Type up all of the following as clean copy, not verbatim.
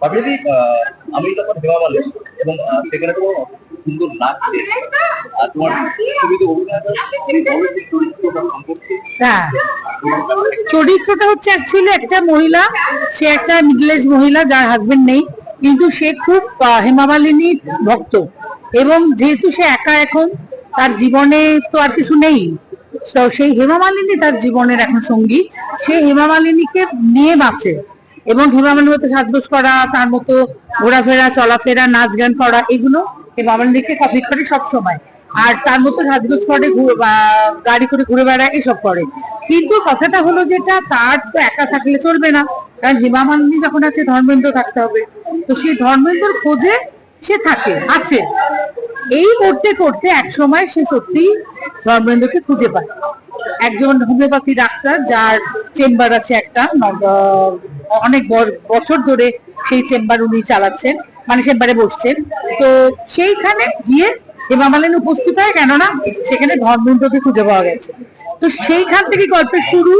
আমি তখন হেমা মালিনী এবং সেখানে তো সুন্দর লাগছে। তোমার ছবিতে অভিনয় চরিত্রটা সম্পর্কে। হ্যাঁ, চরিত্রটা হচ্ছে অ্যাকচুয়ালি একটা মহিলা, সে একটা মিডল এজ মহিলা যার হাজবেন্ড নেই, কিন্তু সে খুব হেমা মালিনীর ভক্ত। এবং যেহেতু সে একা এখন, তার জীবনে তো আর কিছু নেই, তো সেই হেমা মালিনী তার জীবনের এখন সঙ্গী। সে হেমা মালিনীকে নিয়ে বাঁচে এবং হেমা মালিনীর মতো সাজগোজ করা, তার মতো ঘোরাফেরা, চলাফেরা, নাচ গান করা, এগুলো হেমা মালিনীকে কপি করে সব সময়। আর তার মতো সাজগোজ করে, গাড়ি করে ঘুরে বেড়ায়, এসব করে। কিন্তু কথাটা হলো যেটা, তার তো একা থাকলে চলবে না, কারণ হেমা মালিনী যখন আছে ধর্মেন্দ্র থাকতে হবে। তো সেই ধর্মেন্দ্রর খোঁজে সে আছে। এই করতে করতে এক সময় সে সত্যি ধর্মেন্দ্রকে খুঁজে পায়। একজন হোমিওপ্যাথি ডাক্তার, যার চেম্বার আছে একটা, অনেক বছর ধরে সেই চেম্বার উনি চালাচ্ছেন, মানে চেম্বারে বসছেন। তো সেইখানে গিয়ে হেমা মালিনী উপস্থিত হয়, কেননা সেখানে ধর্মেন্দ্রকে খুঁজে পাওয়া গেছে। তো সেইখান থেকে গল্পের শুরু।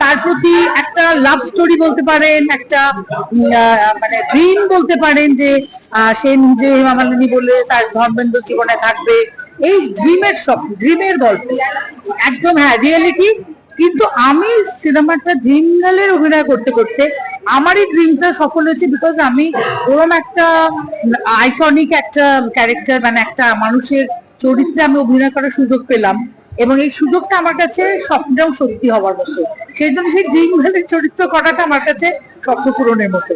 তার প্রতি একটা লাভ স্টোরি বলতে পারেন, একটা মানে ড্রিম বলতে পারেন, যে সে নিজে হেমা মালিনী বলে তার ধর্মেন্দ্র জীবনে থাকবে। এই ড্রিমের গল্প একদম, হ্যাঁ, রিয়েলিটি। কিন্তু আমি সিনেমাটা ড্রিম গার্লের অভিনয় করতে করতে আমারই ড্রিমটা সফল হয়েছে, বিকজ আমি ওরকম একটা আইকনিক একটা ক্যারেক্টার, মানে একটা মানুষের চরিত্রে আমি অভিনয় করার সুযোগ পেলাম। এবং এই সুযোগটা আমার কাছে স্বপ্নেও সত্যি হওয়ার মতো। সেই জন্য সেই ড্রিম গার্লের চরিত্র করাটা আমার কাছে স্বপ্ন পূরণের মতো।